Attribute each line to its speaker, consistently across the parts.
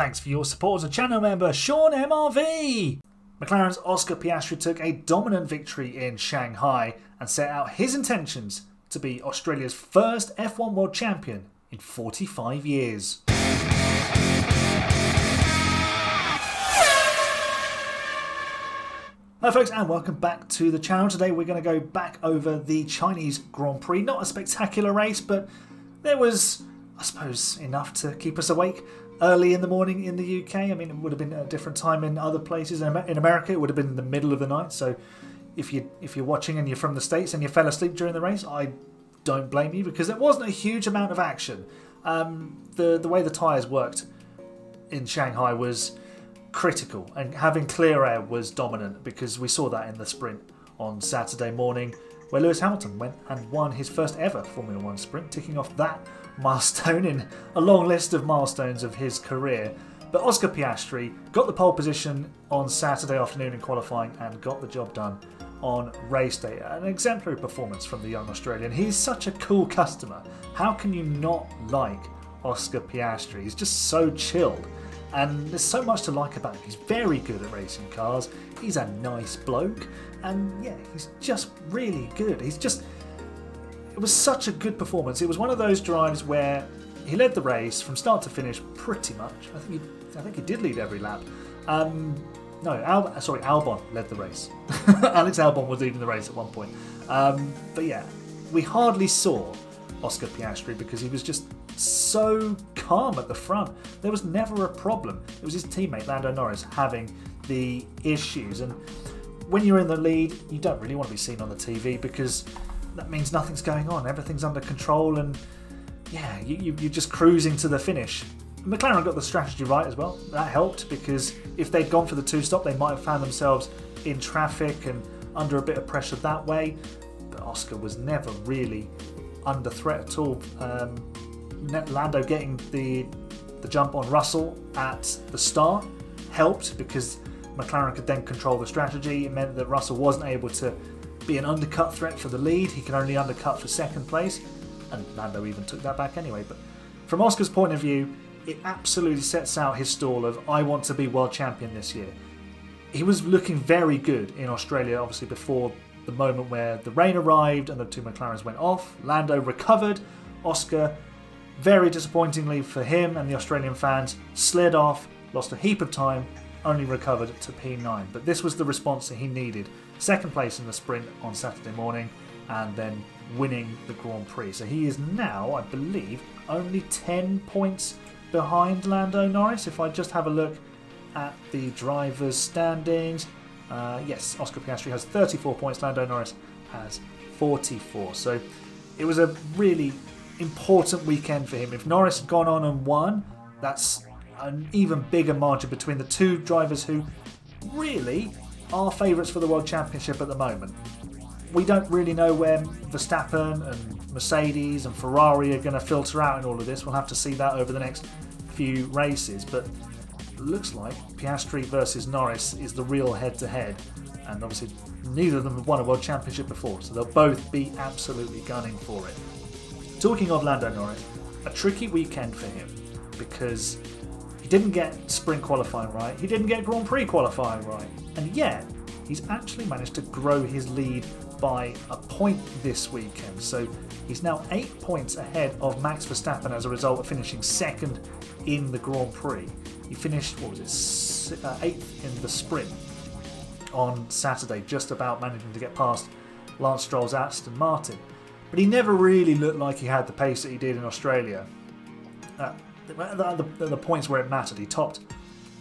Speaker 1: Thanks for your support as a channel member, Sean MRV! McLaren's Oscar Piastri took a dominant victory in Shanghai and set out his intentions to be Australia's first F1 World Champion in 45 years. Hello folks and welcome back to the channel. Today we're going to go back over the Chinese Grand Prix. Not a spectacular race, but there was, I suppose, enough to keep us awake early in the morning in the UK. I mean, it would have been at a different time in other places. In America it would have been in the middle of the night, so if you're watching and you're from the States and you fell asleep during the race, I don't blame you, because there wasn't a huge amount of action. The way the tyres worked in Shanghai was critical, and having clear air was dominant, because we saw that in the sprint on Saturday morning where Lewis Hamilton went and won his first ever Formula One sprint, ticking off that milestone in a long list of milestones of his career. But Oscar Piastri got the pole position on Saturday afternoon in qualifying and got the job done on race day. An exemplary performance from the young Australian. He's such a cool customer. How can you not like Oscar Piastri? He's just so chilled. And there's so much to like about him. He's very good at racing cars. He's a nice bloke. And yeah, he's just really good. It was such a good performance. It was one of those drives where he led the race from start to finish pretty much. I think he did lead every lap. Albon led the race. Alex Albon was leading the race at one point. But yeah, we hardly saw Oscar Piastri because he was just so calm at the front. There was never a problem. It was his teammate Lando Norris having the issues. And when you're in the lead, you don't really want to be seen on the TV, because that means nothing's going on. Everything's under control, and yeah, you're just cruising to the finish. McLaren got the strategy right as well. That helped, because if they'd gone for the two-stop, they might have found themselves in traffic and under a bit of pressure that way. But Oscar was never really under threat at all. Lando getting the jump on Russell at the start helped, because McLaren could then control the strategy. It meant that Russell wasn't able to be an undercut threat for the lead. He could only undercut for second place, and Lando even took that back anyway. But from Oscar's point of view, it absolutely sets out his stall of, I want to be world champion this year. He was looking very good in Australia, obviously before the moment where the rain arrived and the two McLarens went off. Lando recovered. Oscar, very disappointingly for him and the Australian fans, slid off, lost a heap of time, only recovered to P9. But this was the response that he needed. Second place in the sprint on Saturday morning, and then winning the Grand Prix. So he is now, I believe, only 10 points behind Lando Norris. If I just have a look at the drivers' standings, yes, Oscar Piastri has 34 points, Lando Norris has 44. So it was a really important weekend for him. If Norris had gone on and won, that's an even bigger margin between the two drivers who really are favourites for the World Championship at the moment. We don't really know where Verstappen and Mercedes and Ferrari are going to filter out in all of this. We'll have to see that over the next few races, but it looks like Piastri versus Norris is the real head-to-head, and obviously neither of them have won a World Championship before, so they'll both be absolutely gunning for it. Talking of Lando Norris, a tricky weekend for him, because he didn't get sprint qualifying right, he didn't get Grand Prix qualifying right, and yet he's actually managed to grow his lead by a point this weekend. So he's now 8 points ahead of Max Verstappen as a result of finishing second in the Grand Prix. He finished, 8th in the sprint on Saturday, just about managing to get past Lance Stroll's Aston Martin. But he never really looked like he had the pace that he did in Australia. The points where it mattered, he topped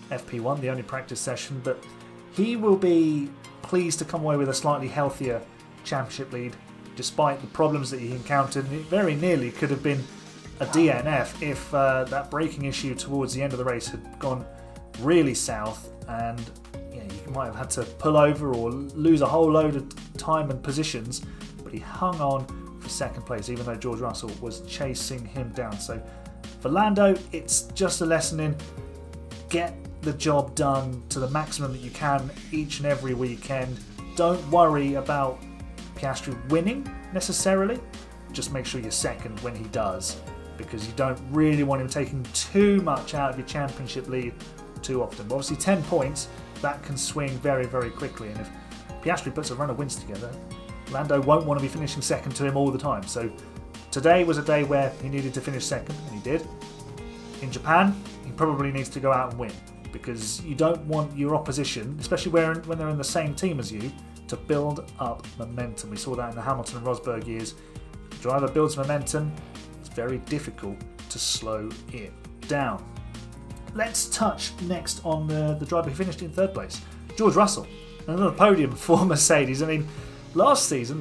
Speaker 1: FP1, the only practice session, but he will be pleased to come away with a slightly healthier championship lead, despite the problems that he encountered. It very nearly could have been a DNF if that braking issue towards the end of the race had gone really south, and you might have had to pull over or lose a whole load of time and positions. But he hung on for second place, even though George Russell was chasing him down. So for Lando, it's just a lesson in get the job done to the maximum that you can each and every weekend. Don't worry about Piastri winning necessarily, just make sure you're second when he does, because you don't really want him taking too much out of your championship lead too often. But obviously 10 points, that can swing very, very quickly. And if Piastri puts a run of wins together, Lando won't want to be finishing second to him all the time. So today was a day where he needed to finish second, and he did. In Japan, he probably needs to go out and win, because you don't want your opposition, especially when they're in the same team as you, to build up momentum. We saw that in the Hamilton and Rosberg years. If the driver builds momentum, it's very difficult to slow it down. Let's touch next on the driver who finished in third place, George Russell. Another podium for Mercedes. I mean, last season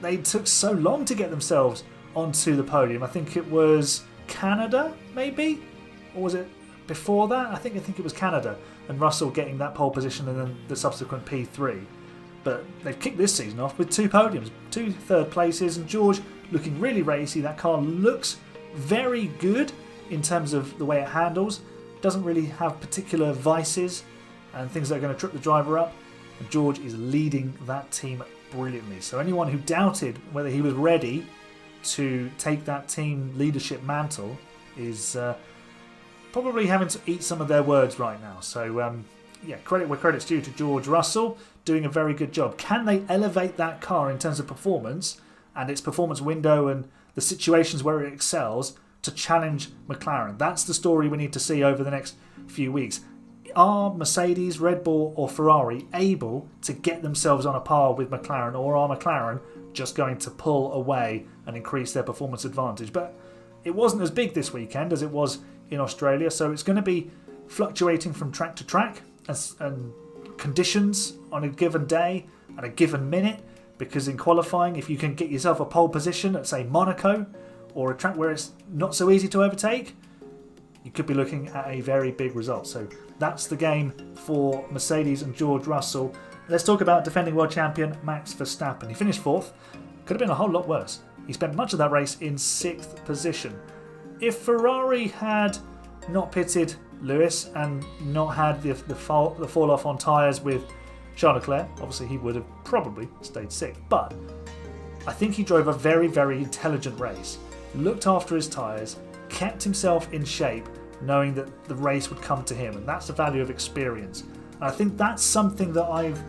Speaker 1: they took so long to get themselves onto the podium. I think it was Canada, maybe? Or was it before that? I think it was Canada, and Russell getting that pole position and then the subsequent P3. But they've kicked this season off with 2 podiums, 2 third places, and George looking really racy. That car looks very good in terms of the way it handles. Doesn't really have particular vices and things that are going to trip the driver up. And George is leading that team brilliantly. So anyone who doubted whether he was ready to take that team leadership mantle is probably having to eat some of their words right now. So credit where credit's due to George Russell, doing a very good job. Can they elevate that car in terms of performance and its performance window and the situations where it excels to challenge McLaren? That's the story we need to see over the next few weeks. Are Mercedes, Red Bull or Ferrari able to get themselves on a par with McLaren, or are McLaren just going to pull away and increase their performance advantage? But it wasn't as big this weekend as it was in Australia, so it's going to be fluctuating from track to track and conditions on a given day and a given minute, because in qualifying, if you can get yourself a pole position at, say, Monaco, or a track where it's not so easy to overtake, you could be looking at a very big result. So that's the game for Mercedes and George Russell. Let's talk about defending world champion Max Verstappen. He finished 4th. Could have been a whole lot worse. He spent much of that race in 6th position. If Ferrari had not pitted Lewis and not had the fall off on tyres with Charles Leclerc, obviously he would have probably stayed 6th. But I think he drove a very, very intelligent race. Looked after his tyres, kept himself in shape, knowing that the race would come to him, and that's the value of experience. And I think that's something that I've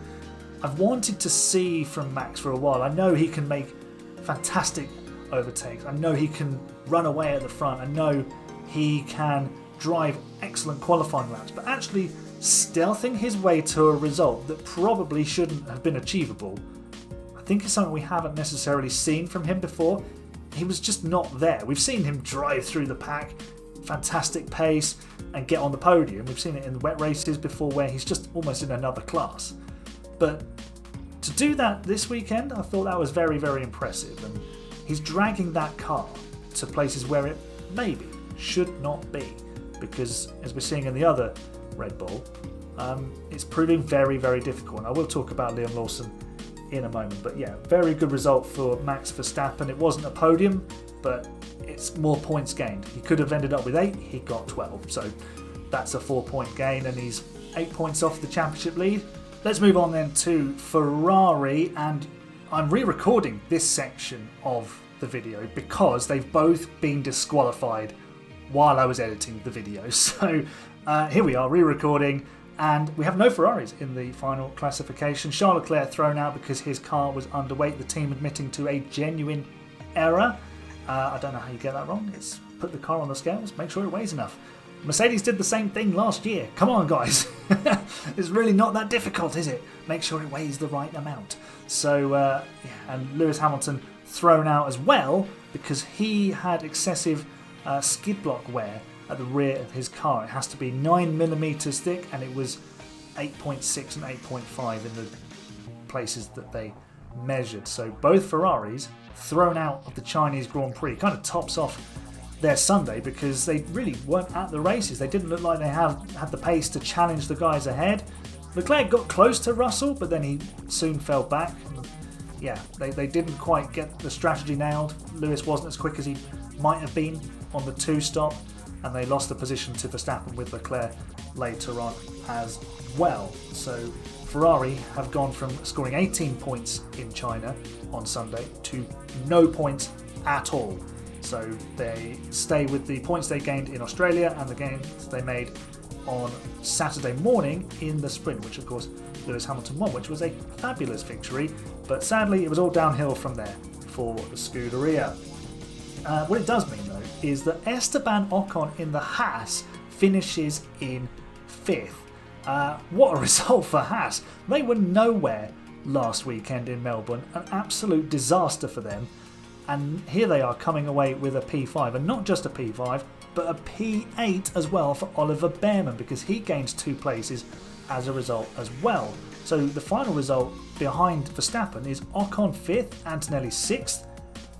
Speaker 1: wanted to see from Max for a while. I know he can make fantastic overtakes. I know he can run away at the front. I know he can drive excellent qualifying laps, but actually stealthing his way to a result that probably shouldn't have been achievable, I think is something we haven't necessarily seen from him before. He was just not there. We've seen him drive through the pack, fantastic pace, and get on the podium. We've seen it in the wet races before where he's just almost in another class. But to do that this weekend, I thought that was very, very impressive. And he's dragging that car to places where it maybe should not be, because as we're seeing in the other Red Bull, it's proving very, very difficult. And I will talk about Liam Lawson in a moment. But yeah, very good result for Max Verstappen. It wasn't a podium, but it's more points gained. He could have ended up with 8, he got 12. So that's a 4-point gain, and he's 8 points off the championship lead. Let's move on then to Ferrari, and I'm re-recording this section of the video because they've both been disqualified while I was editing the video. So here we are, re-recording, and we have no Ferraris in the final classification. Charles Leclerc thrown out because his car was underweight, the team admitting to a genuine error. I don't know how you get that wrong. It's put the car on the scales, make sure it weighs enough. Mercedes did the same thing last year. Come on, guys. It's really not that difficult, is it? Make sure it weighs the right amount. So, and Lewis Hamilton thrown out as well because he had excessive skid block wear at the rear of his car. It has to be 9mm thick, and it was 8.6 and 8.5 in the places that they measured. So both Ferraris thrown out of the Chinese Grand Prix. Kind of tops off their Sunday because they really weren't at the races. They didn't look like they had the pace to challenge the guys ahead. Leclerc got close to Russell, but then he soon fell back. Yeah, they didn't quite get the strategy nailed. Lewis wasn't as quick as he might have been on the 2-stop, and they lost the position to Verstappen with Leclerc later on as well. So Ferrari have gone from scoring 18 points in China on Sunday to no points at all. So they stay with the points they gained in Australia and the gains they made on Saturday morning in the sprint, which of course Lewis Hamilton won, which was a fabulous victory, but sadly it was all downhill from there for the Scuderia. What it does mean though is that Esteban Ocon in the Haas finishes in 5th. What a result for Haas. They were nowhere last weekend in Melbourne, an absolute disaster for them, and here they are coming away with a P5, and not just a P5 but a P8 as well for Oliver Bearman, because he gains 2 places as a result as well. So the final result behind Verstappen is Ocon 5th, Antonelli 6th,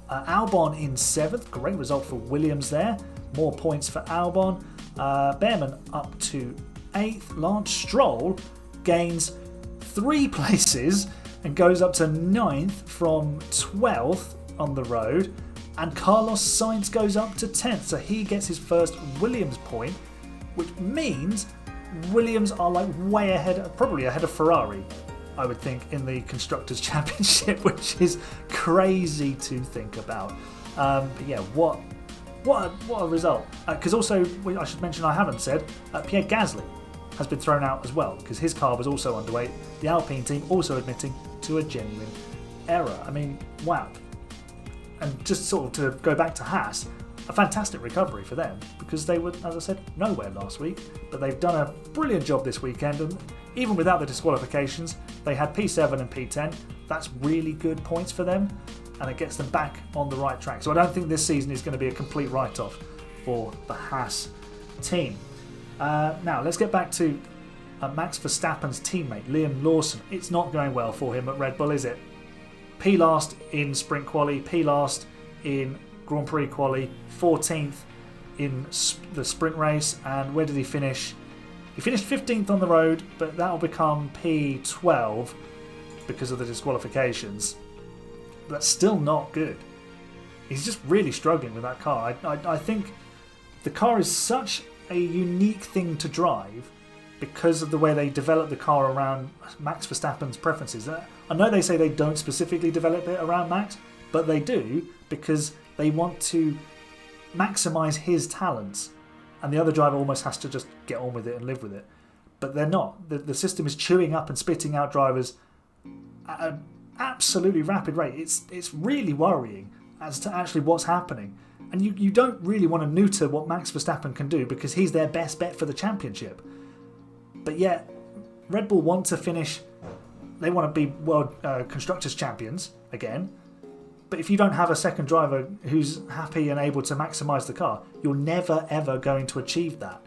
Speaker 1: Albon in 7th, great result for Williams there, more points for Albon, Bearman up to 8th, Lance Stroll gains 3 places and goes up to 9th from 12th on the road, and Carlos Sainz goes up to 10th, so he gets his first Williams point, which means Williams are like way ahead, probably ahead of Ferrari, I would think, in the Constructors' Championship, which is crazy to think about. But yeah, what a result. Because also, I should mention, I haven't said, Pierre Gasly has been thrown out as well, because his car was also underweight. The Alpine team also admitting to a genuine error. I mean, wow. And just sort of to go back to Haas, a fantastic recovery for them, because they were, as I said, nowhere last week, but they've done a brilliant job this weekend, and even without the disqualifications, they had P7 and P10. That's really good points for them, and it gets them back on the right track. So I don't think this season is going to be a complete write-off for the Haas team. Now, let's get back to Max Verstappen's teammate, Liam Lawson. It's not going well for him at Red Bull, is it? P last in sprint quali, P last in Grand Prix quali, 14th in the sprint race, and where did he finish? He finished 15th on the road, but that'll become P12 because of the disqualifications. That's still not good. He's just really struggling with that car. I think the car is such a unique thing to drive because of the way they develop the car around Max Verstappen's preferences. I know they say they don't specifically develop it around Max, but they do, because they want to maximise his talents, and the other driver almost has to just get on with it and live with it. But they're not. The system is chewing up and spitting out drivers at an absolutely rapid rate. It's really worrying as to actually what's happening. And you don't really want to neuter what Max Verstappen can do, because he's their best bet for the championship. But yet, Red Bull want to finish, they want to be World Constructors Champions again. But if you don't have a second driver who's happy and able to maximise the car, you're never ever going to achieve that.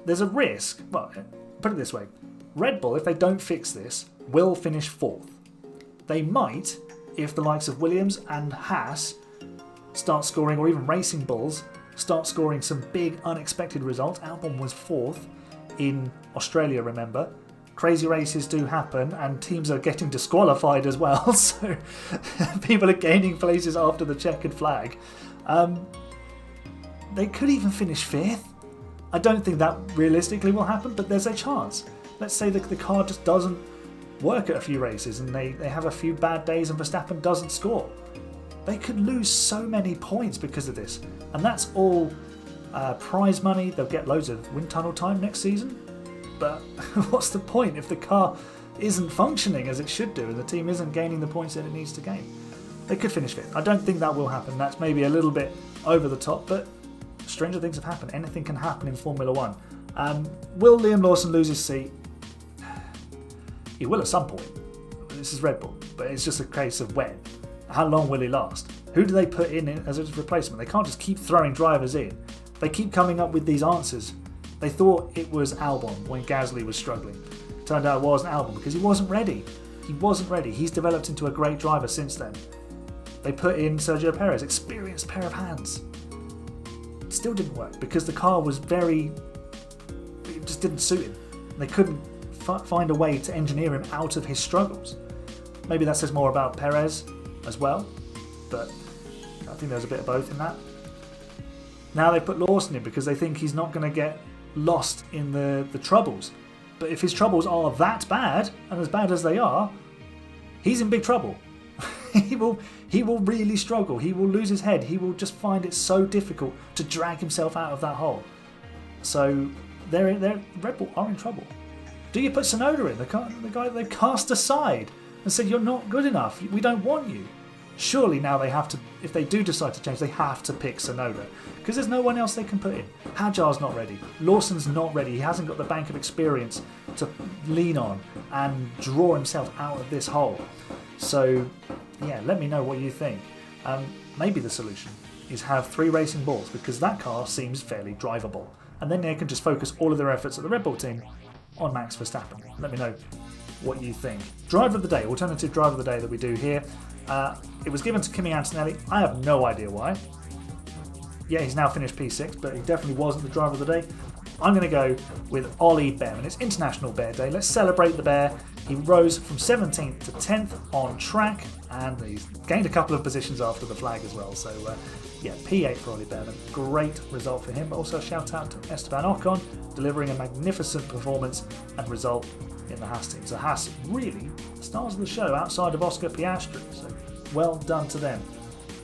Speaker 1: There's a risk, well, put it this way, Red Bull, if they don't fix this, will finish 4th. They might, if the likes of Williams and Haas start scoring, or even Racing Bulls start scoring some big unexpected results. Albon was 4th in Australia, remember. Crazy races do happen, and teams are getting disqualified as well, so people are gaining places after the checkered flag. They could even finish 5th. I don't think that realistically will happen, but there's a chance. Let's say that the car just doesn't work at a few races and they have a few bad days and Verstappen doesn't score. They could lose so many points because of this, and that's all prize money. They'll get loads of wind tunnel time next season, but what's the point if the car isn't functioning as it should do and the team isn't gaining the points that it needs to gain? They could finish 5th. I don't think that will happen. That's maybe a little bit over the top, but stranger things have happened. Anything can happen in Formula One. Will Liam Lawson lose his seat? He will at some point. This is Red Bull, but it's just a case of when. How long will he last? Who do they put in as a replacement? They can't just keep throwing drivers in. They keep coming up with these answers. They thought it was Albon when Gasly was struggling. Turned out it wasn't Albon because he wasn't ready. He wasn't ready. He's developed into a great driver since then. They put in Sergio Perez, experienced pair of hands. It still didn't work because the car was it just didn't suit him. They couldn't find a way to engineer him out of his struggles. Maybe that says more about Perez as well, but I think there's a bit of both in that. Now they put Lawson in because they think he's not going to get lost in the troubles. But if his troubles are that bad, and as bad as they are, he's in big trouble. he will really struggle. He will lose his head. He will just find it so difficult to drag himself out of that hole. So Red Bull are in trouble. Do you put Tsunoda in, the guy they cast aside and said, you're not good enough, we don't want you? Surely now they have to, if they do decide to change, they have to pick Tsunoda, because there's no one else they can put in. Hajar's not ready. Lawson's not ready. He hasn't got the bank of experience to lean on and draw himself out of this hole. So, yeah, let me know what you think. Maybe the solution is have 3 racing balls, because that car seems fairly drivable. And then they can just focus all of their efforts at the Red Bull team on Max Verstappen. Let me know what you think. Driver of the day, alternative driver of the day that we do here. It was given to Kimi Antonelli. I have no idea why. Yeah, he's now finished P6, but he definitely wasn't the driver of the day. I'm going to go with Ollie Bearman. It's International Bear Day. Let's celebrate the bear. He rose from 17th to 10th on track, and he's gained a couple of positions after the flag as well. So, yeah, P8 for Ollie Bearman. Great result for him, but also a shout out to Esteban Ocon, delivering a magnificent performance and result in the Haas team. So Haas really stars of the show outside of Oscar Piastri. So well done to them.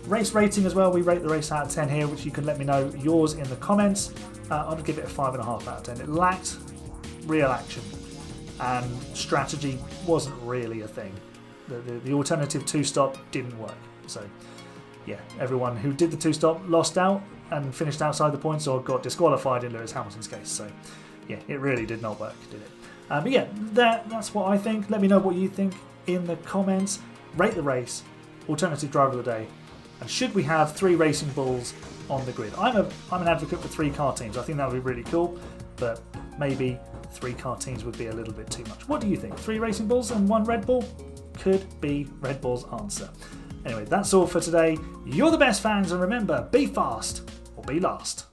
Speaker 1: Race rating as well. We rate the race out of 10 here, which you can let me know yours in the comments. I'd give it a 5.5 out of 10. It lacked real action, and strategy wasn't really a thing. The alternative 2-stop didn't work. So yeah, everyone who did the 2-stop lost out and finished outside the points or got disqualified in Lewis Hamilton's case. So yeah, it really did not work, did it? But yeah, that's what I think. Let me know what you think in the comments. Rate the race, alternative driver of the day, and should we have 3 racing balls on the grid? I'm an advocate for 3 car teams. I think that would be really cool, but maybe 3 car teams would be a little bit too much. What do you think? 3 racing balls and 1 Red Bull could be Red Bull's answer. Anyway, that's all for today. You're the best fans, and remember, be fast or be last.